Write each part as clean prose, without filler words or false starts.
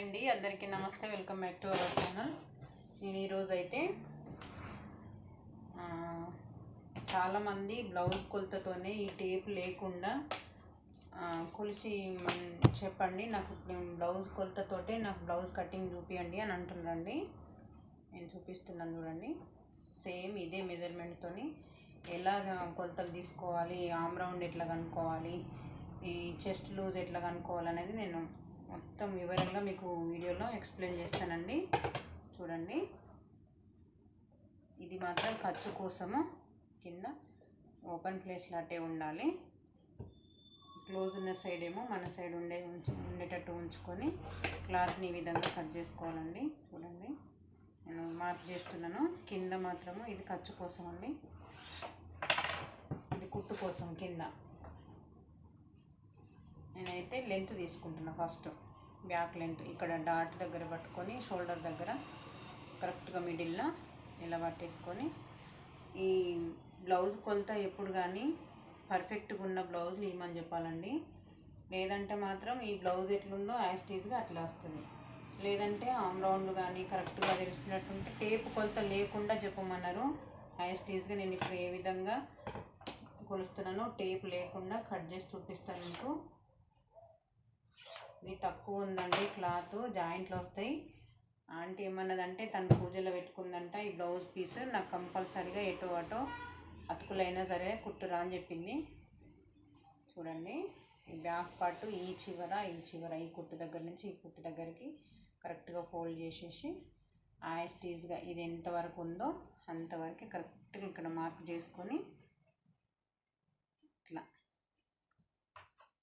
అండి, అందరికీ నమస్తే. Welcome back to our channel. నేను ఈరోజు అయితే చాలామంది బ్లౌజ్ కొలతతోనే ఈ టేప్ లేకుండా కొలిచి చెప్పండి, నాకు బ్లౌజ్ కొలతతోటే నాకు బ్లౌజ్ కటింగ్ చూపియండి అని అంటున్నారండి. నేను చూపిస్తున్నాను చూడండి. సేమ్ ఇదే మెజర్మెంట్తోని ఎలా కొలతలు తీసుకోవాలి, ఆమ్ రౌండ్ ఎట్లా కనుక్కోవాలి, ఈ చెస్ట్ లూజ్ ఎట్లా కనుక్కోవాలి అనేది నేను మొత్తం వివరంగా మీకు వీడియోలో ఎక్స్ప్లెయిన్ చేస్తానండి. చూడండి, ఇది మాత్రం ఖర్చు కోసము కింద ఓపెన్ ప్లేస్ లాంటి ఉండాలి. క్లోజ్ ఉన్న సైడ్ ఏమో మన సైడ్ ఉండేటట్టు ఉంచుకొని క్లాత్ని ఈ విధంగా కట్ చేసుకోవాలండి. చూడండి, నేను మార్క్ చేస్తున్నాను. కింద మాత్రము ఇది ఖర్చు కోసం అండి, ఇది కుట్టు కోసం. కింద నేనైతే లెంత్ తీసుకుంటున్నా. ఫస్ట్ బ్యాక్ లెంత్ ఇక్కడ డాట్ దగ్గర పట్టుకొని షోల్డర్ దగ్గర కరెక్ట్గా మిడిల్లో ఇలా పట్టేసుకొని, ఈ బ్లౌజ్ కొలత ఎప్పుడు కానీ పర్ఫెక్ట్గా ఉన్న బ్లౌజులు ఇవ్వమని చెప్పాలండి. లేదంటే మాత్రం ఈ బ్లౌజ్ ఎట్లుందో యాస్టీజ్గా అట్లా వస్తుంది. లేదంటే ఆమ్ రౌండ్ కానీ కరెక్ట్గా తెలిసినట్టుంటే టేప్ కొలత లేకుండా చెప్పమన్నారు. యాస్టీజ్గా నేను ఇప్పుడు ఏ విధంగా కొలుస్తున్నానో టేప్ లేకుండా కట్ చేసి చూపిస్తాను మీకు. ఇది తక్కువ ఉందండి, క్లాత్ జాయింట్లు వస్తాయి. ఆంటీ ఏమన్నదంటే తను పూజలో పెట్టుకుందంట, ఈ బ్లౌజ్ పీస్ నాకు కంపల్సరీగా ఎటో అటో అతుకులైనా సరే కుట్టురా అని చెప్పింది. చూడండి, ఈ బ్యాక్ పార్ట్ ఈ చివర ఈ కుట్టు దగ్గర నుంచి ఈ కుట్టు దగ్గరికి కరెక్ట్గా ఫోల్డ్ చేసేసి యాస్టీజ్గా ఇది ఎంతవరకు ఉందో అంతవరకు కరెక్ట్గా ఇక్కడ మార్క్ చేసుకొని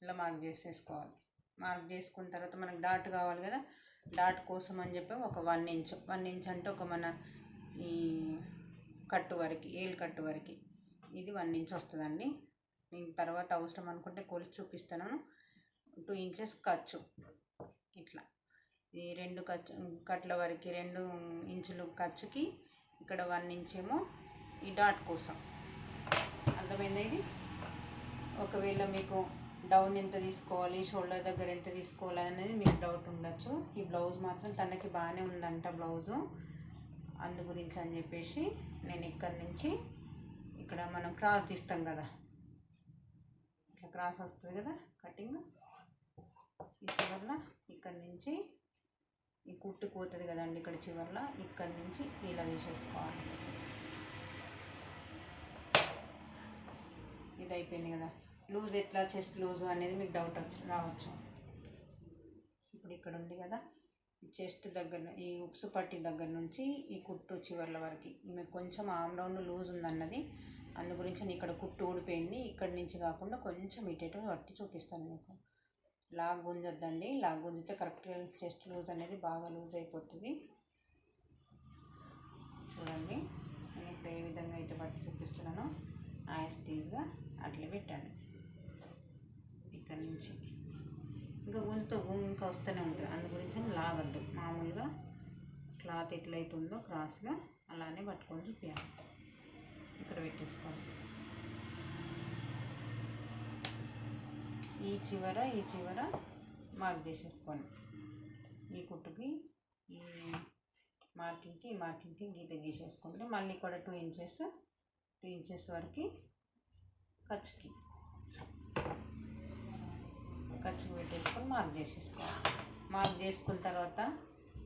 ఇలా మార్క్ చేసేసుకోవాలి. మార్క్ చేసుకున్న తర్వాత మనకు డాట్ కావాలి కదా, డాట్ కోసం అని చెప్పి ఒక 1 ఇంచ్ అంటే ఒక మన ఈ కట్టు వరకు, ఏలు కట్టు వరకు ఇది 1 ఇంచ్ వస్తుందండి. నేను తర్వాత అవసరం అనుకుంటే కొలిచి చూపిస్తాను. 2 ఇంచెస్ ఖర్చు. ఇట్లా ఈ 2 కట్ల వరకు 2 ఇంచులు ఖర్చుకి ఇక్కడ 1 ఇంచ్ ఏమో ఈ డాట్ కోసం. అర్థమైందా? ఇది ఒకవేళ మీకు డౌన్ ఎంత తీసుకోవాలి, షోల్డర్ దగ్గర ఎంత తీసుకోవాలి అనేది మీకు డౌట్ ఉండొచ్చు. ఈ బ్లౌజ్ మాత్రం తనకి బాగానే ఉందంట బ్లౌజు, అందు గురించి అని చెప్పేసి నేను ఇక్కడి నుంచి ఇక్కడ మనం క్రాస్ తీస్తాం కదా, ఇట్లా క్రాస్ వస్తుంది కదా కటింగ్, ఈ చివర్లో ఇక్కడి నుంచి ఈ కుట్టుకు పోతుంది కదండి ఇక్కడ చివర్లో, ఇక్కడి నుంచి ఇలా తీసేసుకోవాలి. ఇది అయిపోయింది కదా. లూజ్ ఎట్లా, చెస్ట్ లూజు అనేది మీకు డౌట్ రావచ్చు. ఇప్పుడు ఇక్కడ ఉంది కదా, ఈ చెస్ట్ దగ్గర ఈ ఉక్సు పట్టి దగ్గర నుంచి ఈ కుట్టు చివర్ల వరకు ఈమె కొంచెం ఆమ్ రౌండ్ లూజ్ ఉందన్నది, అందు గురించి నేను ఇక్కడ కుట్టు ఊడిపోయింది. ఇక్కడి నుంచి కాకుండా కొంచెం ఇటేటో పట్టి చూపిస్తాను మీకు. లాగ్ గుంజొద్దండి, లాగ్ గుంజితే కరెక్ట్గా చెస్ట్ లూజ్ అనేది బాగా లూజ్ అయిపోతుంది. చూడండి, నేను ఇప్పుడు ఏ విధంగా అయితే పట్టి చూపిస్తున్నానో యాస్టీజ్గా అట్లే పెట్టాను. ఇక్కడ నుంచి ఇంకా గుంజుతో ఇంకా వస్తూనే ఉంటుంది, అందు గురించి లాగద్దు. మామూలుగా క్లాత్ ఎట్లయితుందో క్రాస్గా అలానే పట్టుకొని చూపించాలి. ఇక్కడ పెట్టేసుకోండి. ఈ చివర మార్క్ చేసేసుకోండి. ఈ కుట్టుకి ఈ మార్కింగ్కి గీత గీసేసుకుంటే మళ్ళీ ఇక్కడ 2 ఇంచెస్ వరకు ఖర్చు పెట్టేసుకొని మార్క్ చేసేసుకోవాలి. మార్క్ చేసుకున్న తర్వాత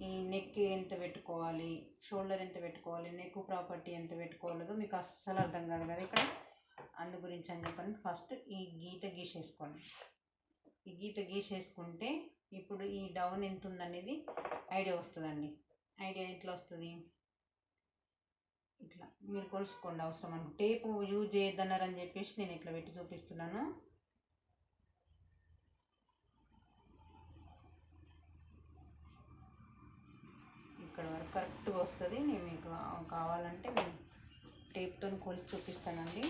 ఈ నెక్ ఎంత పెట్టుకోవాలి, షోల్డర్ ఎంత పెట్టుకోవాలి, నెక్ ప్రాపర్టీ ఎంత పెట్టుకోవాలో మీకు అస్సలు అర్థం కాదు కదా ఇక్కడ, అందు గురించి అని చెప్పండి. ఫస్ట్ ఈ గీత గీసేసుకోండి. ఈ గీత గీసేసుకుంటే ఇప్పుడు ఈ డౌన్ ఎంత ఉందనేది ఐడియా వస్తుందండి. ఐడియా ఎట్లా వస్తుంది, ఇట్లా మీరు కొలుసుకోండి. అవసరం అనుకో టేపు యూజ్ చేయొద్దన్నారని చెప్పేసి నేను ఇట్లా పెట్టి చూపిస్తున్నాను. ఇక్కడ వరకు కరెక్ట్గా వస్తుంది. నేను మీకు కావాలంటే నేను టేప్తో కొలిచి చూపిస్తానండి.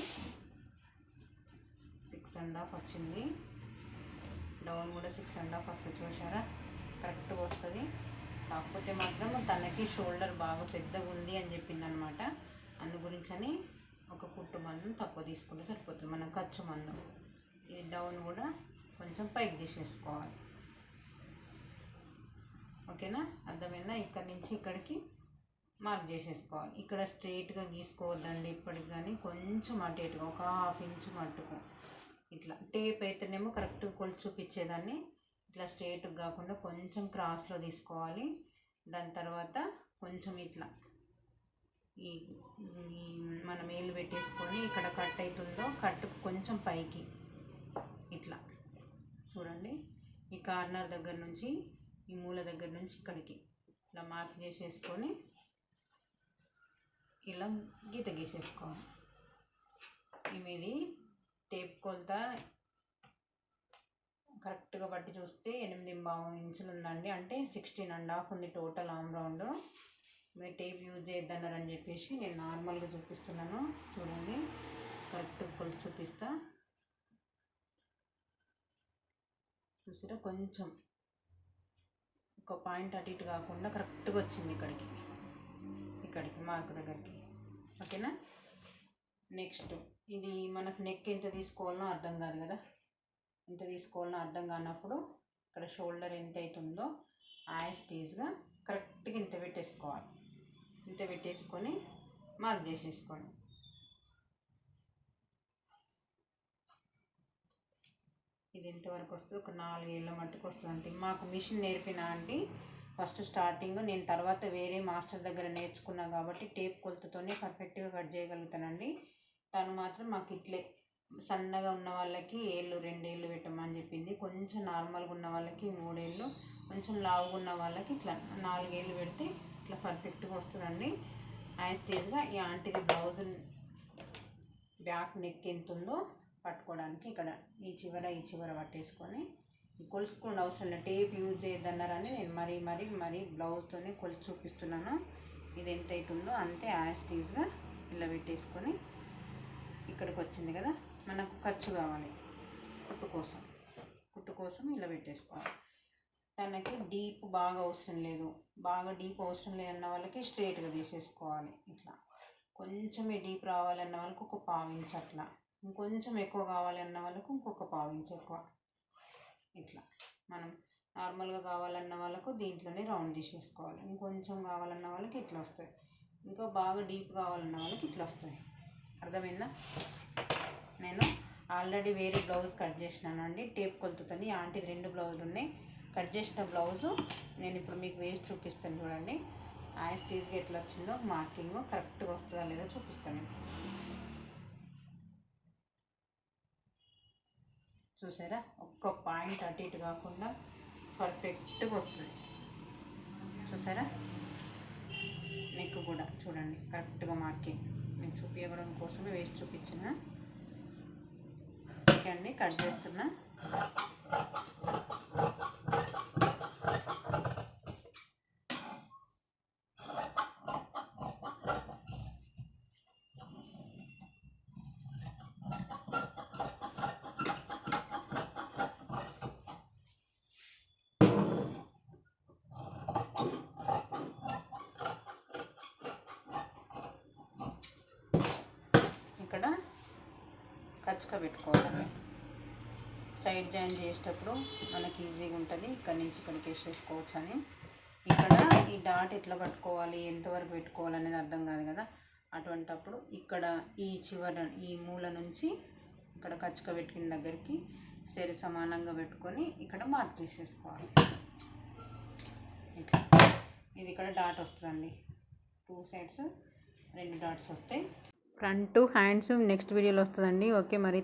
6.5 వచ్చింది. డౌన్ కూడా 6.5 వస్తుంది. చూసారా, కరెక్ట్గా వస్తుంది. కాకపోతే మాత్రం తనకి షోల్డర్ బాగా పెద్దగా ఉంది అని చెప్పింది అనమాట. అందు గురించని ఒక కుట్టు మందం తక్కువ తీసుకుంటే సరిపోతుంది, మన ఖర్చు మందం. ఈ డౌన్ కూడా కొంచెం పైకి తీసేసుకోవాలి. ఓకేనా, అర్థమైందా? ఇక్కడ నుంచి ఇక్కడికి మార్క్ చేసేసుకోవాలి. ఇక్కడ స్ట్రైట్గా గీసుకోవద్దండి ఇప్పటికి, కానీ కొంచెం అటు ఇటుగా ఒక 1/2 ఇంచు మట్టుకు ఇట్లా. టేప్ అయితేనేమో కరెక్ట్గా కొలిచి చూపించేదాన్ని, ఇట్లా స్ట్రైట్గా కాకుండా కొంచెం క్రాస్లో తీసుకోవాలి. దాని తర్వాత కొంచెం ఇట్లా ఈ మనం ఏళ్ళు పెట్టేసుకొని ఇక్కడ కట్ అవుతుందో కట్ కొంచెం పైకి ఇట్లా చూడండి, ఈ కార్నర్ దగ్గర నుంచి ఈ మూల దగ్గర నుంచి ఇక్కడికి ఇలా మార్క్ చేసేసుకొని ఇలా గీత గీసేసుకోవాలి. ఇది టేప్ కొలత కరెక్ట్గా బట్టి చూస్తే 8.5 ఇంచులు ఉందండి, అంటే 16.5 ఉంది టోటల్ ఆమ్ రౌండ్. మీరు టేప్ యూజ్ చేయొద్దన్నారని చెప్పేసి నేను నార్మల్గా చూపిస్తున్నాను. చూడండి, కరెక్ట్గా కొలిచి చూపిస్తా. చూసారా, కొంచెం ఒక పాయింట్ అటు ఇటు కాకుండా కరెక్ట్గా వచ్చింది ఇక్కడికి మార్క్ దగ్గరికి. ఓకేనా, నెక్స్ట్ ఇది మనకు నెక్ ఎంత తీసుకోవాలనో అర్థం కాదు కదా, ఎంత తీసుకోవాలనో అర్థం కానప్పుడు ఇక్కడ షోల్డర్ ఎంత అవుతుందో యాస్టీజ్గా కరెక్ట్గా ఇంత పెట్టేసుకోవాలి. ఇంత పెట్టేసుకొని మార్క్ చేసేసుకోండి. ఇది ఎంతవరకు వస్తుంది, ఒక 4 ఏళ్ళ మట్టుకు వస్తుంది. అంటే మాకు మిషన్ నేర్పిన ఆంటీ ఫస్ట్ స్టార్టింగ్, నేను తర్వాత వేరే మాస్టర్ దగ్గర నేర్చుకున్నా కాబట్టి టేప్ కొలతతోనే పర్ఫెక్ట్గా కట్ చేయగలుగుతానండి. తను మాత్రం మాకు ఇట్లే సన్నగా ఉన్న వాళ్ళకి 2 ఏళ్ళు పెట్టమని చెప్పింది, కొంచెం నార్మల్గా ఉన్న వాళ్ళకి 3 ఏళ్ళు, కొంచెం లావుగా ఉన్న వాళ్ళకి ఇట్లా 4 ఏళ్ళు పెడితే ఇట్లా పర్ఫెక్ట్గా వస్తుందండి. యాస్టీజ్గా ఈ ఆంటీది బ్లౌజ్ బ్యాక్ నెక్ ఎంత ఉందో పట్టుకోవడానికి ఇక్కడ ఈ చివర పట్టేసుకొని కొలుసుకోండి. అవసరం లేదు, టేప్ యూజ్ చేయొద్దన్నారని నేను మరీ బ్లౌజ్తోనే కొలిచి చూపిస్తున్నాను. ఇది ఎంత అవుతుందో అంతే యాస్టీజ్గా ఇలా పెట్టేసుకొని ఇక్కడికి వచ్చింది కదా, మనకు ఖర్చు కావాలి కుట్టు కోసం ఇలా పెట్టేసుకోవాలి. తనకి డీప్ బాగా అవసరం లేదు, అన్న వాళ్ళకి స్ట్రైట్గా తీసేసుకోవాలి. ఇట్లా కొంచెమే డీప్ రావాలన్న వాళ్ళకి ఒక 1/4 ఇంచ్ అట్లా, ఇంకొంచెం ఎక్కువ కావాలన్న వాళ్ళకు ఇంకొక 1/4 ఇంచ్ ఎక్కువ. ఇట్లా మనం నార్మల్గా కావాలన్న వాళ్ళకు దీంట్లోనే రౌండ్ తీసేసుకోవాలి. ఇంకొంచెం కావాలన్న వాళ్ళకి ఇట్లా వస్తాయి, ఇంకా బాగా డీప్ కావాలన్న వాళ్ళకి ఇట్లా వస్తాయి. అర్థమైందా? నేను ఆల్రెడీ వేరే బ్లౌజ్ కట్ చేసినానండి టేప్ కొలుతుతోని. ఆంటీ 2 బ్లౌజులు ఉన్నాయి, కట్ చేసిన బ్లౌజు నేను ఇప్పుడు మీకు వేసి చూపిస్తాను. చూడండి, యాస్టీజ్గా ఎట్లా వచ్చిందో మార్కింగ్ కరెక్ట్గా వస్తుందా లేదో చూపిస్తాను. చూసారా, ఒక్క పాయింట్ అటు ఇటు కాకుండా పర్ఫెక్ట్గా వస్తుంది. చూసారా, నెక్ కూడా చూడండి కరెక్ట్గా మార్కింగ్. నేను చూపించడం కోసమే వేసి చూపించిన. ఓకే అండి, కట్ చేస్తున్నా. ఇక్కడ ఖర్చుగా పెట్టుకోవాలి. సైడ్ జాయిన్ చేసేటప్పుడు మనకి ఈజీగా ఉంటుంది, ఇక్కడ నుంచి ఇక్కడికి వేసేసుకోవచ్చు అని. ఇక్కడ ఈ డాట్ ఎట్లా పట్టుకోవాలి, ఎంతవరకు పెట్టుకోవాలి అనేది అర్థం కాదు కదా, అటువంటప్పుడు ఇక్కడ ఈ మూల నుంచి ఇక్కడ ఖర్చుగా పెట్టుకున్న దగ్గరికి సరి సమానంగా పెట్టుకొని ఇక్కడ మార్క్ చేసేసుకోవాలి. ఇట్లా ఇది ఇక్కడ డాట్ వస్తుందండి, 2 సైడ్స్ 2 డాట్స్ వస్తాయి. ఫ్రంట్ హ్యాండ్స్ నెక్స్ట్ వీడియోలో వస్తుందండి. ఓకే, మరి